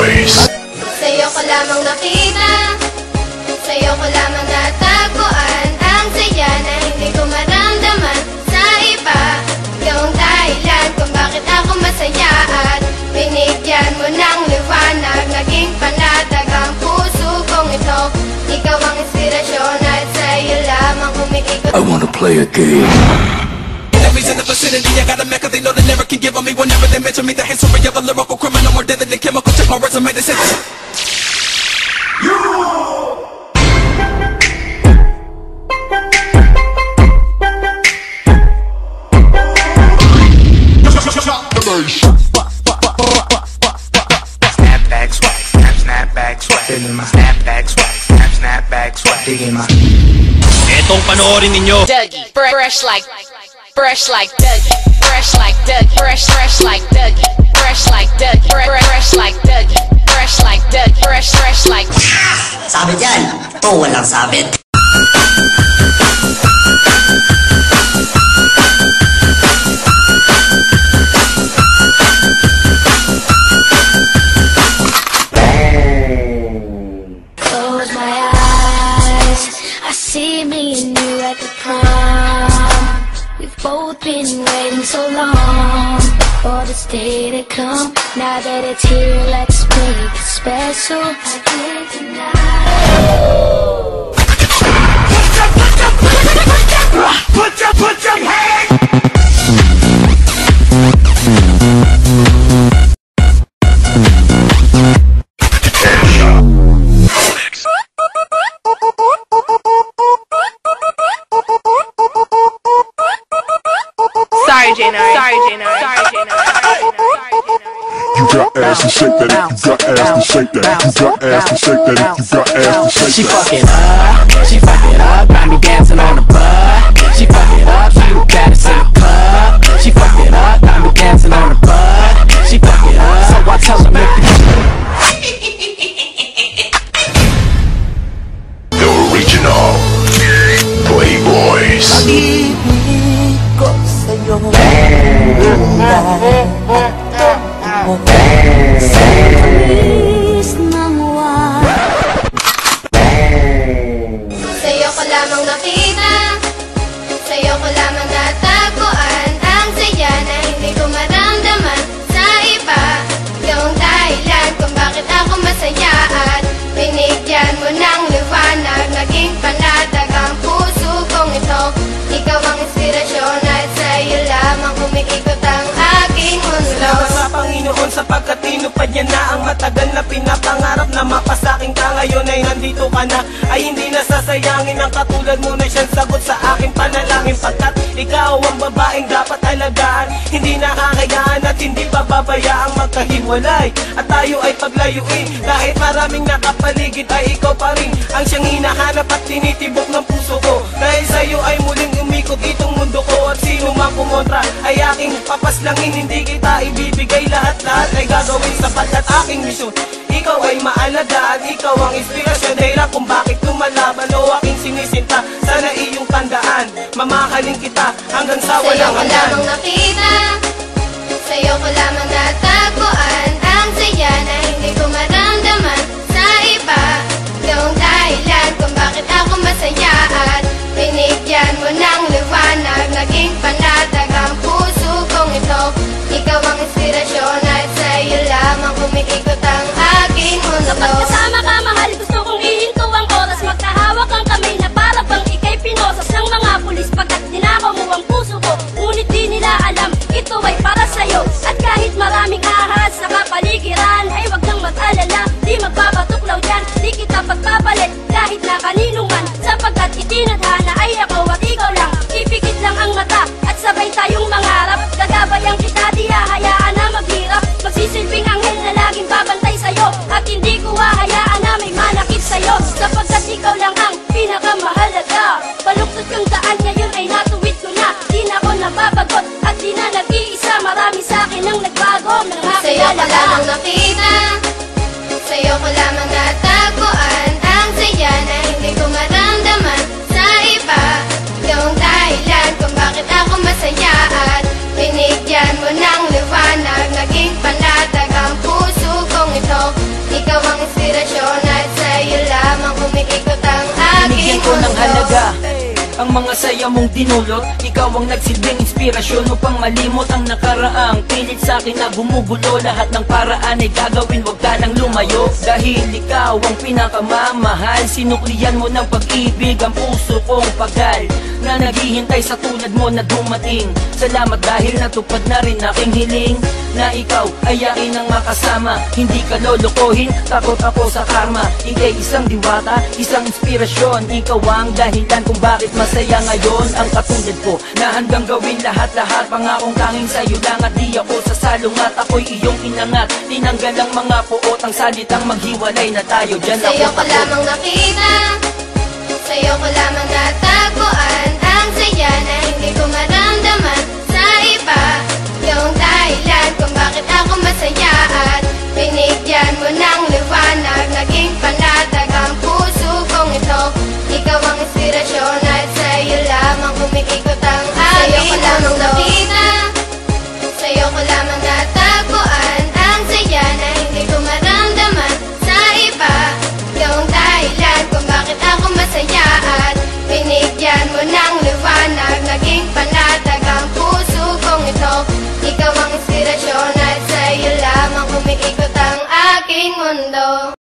Boys. Sa'yo ko lamang nakita, sa'yo ko lamang natagpuan ang saya na hindi ko maramdaman sa iba. Ikaw ang dahilan kung bakit ako masaya at binigyan mo ng liwanag. Naging panatag ang puso kong ito. Ikaw ang inspirasyon at sa'yo lamang umiikot. I wanna play a game. In the vicinity, I got a mecca, they know they never can give on me. Whenever they mention me, the history of a lyrical criminal, more deadly than chemical. Check my resume, they say Snapback swag, snapback swag, feeling my snapback swag, snapback swag, digging my. Etong panoorin ninyo. Dougie, fresh like Dougie, fresh like Dougie, fresh like Dougie, fresh like Dougie, fresh like Dougie, fresh like Dougie, fresh like. Sabit yan, to walang sabit. Close my eyes, I see me and you at the prom. We've both been waiting so long for this day to come. Now that it's here, let's make it special. I can't deny. Put your hands. Sorry, J9. You got ass to shake that. You got ass to shake that. You got ass to shake that. You got ass to shake that. She fuck it up, got me dancing on the butt. She fuck it up, she the baddest in the club. She fuck it up, got me dancing on the butt. She fuck it up, so I tell her make The original Playboys. Pag-ibig ko sa'yo sa palis ng buwan. Sa'yo ko lamang nakita, sa'yo ko lamang natagpuan ang saya na hindi ko maramdaman sa iba. Ikaw ang dahilan kung bakit ako masaya at binigyan mo ng liwanag. Naging panatag ang puso kong ito. Ikaw ang inspirasyon at sa'yo lamang umiikot ang aking mundo. Salamat sa Panginoon sapagkat tinupad niya na ang matagal na pinapangarap na mapasakin ka. Ngayon ay nandito ka na, ay hindi nasasayangin ang katulad mo na siyang sagot sa aking panalangin. Pagkat ikaw ang babaeng dapat alagaan, hindi nakakayaan at hindi pababayaang magkahiwalay. At tayo ay paglayuin, kahit maraming nakapaligid ay ikaw pa rin ang siyang hinahanap at tinitibok ng puso ko. Dahil sa'yo ay muling umikot itong mundo ko. At sino mang kumontra ay aking papaslangin, hindi kita ibibigay lahat-lahat ay gagawin sapagkat aking misyon. Ikaw ay maalagaan, ikaw ang inspirasyon, dahilan kung bakit lumalaban o aking sinisinta. Sana iyong tandaan, mamahalin kita hanggang sa walang hanggan. Sa'yo ko lamang nakita, sa'yo ko lamang natagpuan ang saya na hindi ko maramdaman sa iba. Ikaw ang dahilan kung bakit ako masaya at binigyan mo ng liwanag. Naging panatag ang puso kong ito. Ikaw ang inspirasyon at sa'yo lamang umiikot ang aking mundo. Kapag kasama ka, mahal, gusto kong ihinto ang oras. Magkahawak ang kamay na para bang ikay pinosas ng mga pulis. Pagkat dinakaw mo ang puso ko, ngunit di nila alam ito ay para sa'yo. At kahit maraming ahas sa kapaligiran, ay wag nang mag-alala, di magpapatuklaw dyan. Di kita pagpapalit kahit na kanino man, sapagkat itinadhana ay ako at ikaw lang. Ipikit lang ang mata at sabay tayong mangarap. Gagabayan kita, di hahayaan na maghirap. Magsisilbing anghel na laging babantay sa'yo, at hindi ko hahayaan na may manakit sa'yo, sapagkat ikaw lang ang pinakamahalaga. Baluktot yung daan ngayon ay natuwid ko na. Di na ako nababagot at di na nag-iisa. Marami sa'kin ang nagbago ng aking Sa'yo ko alaga. lamang nakita, sa'yo ko lamang natagpuan ang saya na hindi ko maramdaman sa iba. Ikaw ang dahilan kung bakit ako masaya at binigyan mo ng liwanag. Naging panatag ang puso kong ito. ang mga saya mong dinulot. Ikaw ang nagsilbing inspirasyon upang malimot ang nakaraang pilit sa akin na gumugulo. Lahat ng paraan ay gagawin, wag ka nang lumayo. Dahil ikaw ang pinakamamahal, sinuklian mo ng pag-ibig ang puso kong pagal na naghihintay sa tulad mo na dumating. Salamat dahil natupad na rin aking hiling na ikaw ay akin ang makasama. Hindi ka lolokohin, takot ako sa karma. Ika'y isang diwata, isang inspirasyon. Ikaw ang dahilan kung bakit masaya ngayon ang katulad ko, na handang gawin lahat-lahat. Pangakong tanging sa'yo lang at di ako sasalungat. Ako'y iyong inangat, tinanggal ang mga puot, ang salitang maghiwalay na tayo. Diyan ako sa'yo ko lamang nakita, sa'yo ko lamang natagpuan ang saya na hindi ko maramdaman sa iba. Yung dahilan kung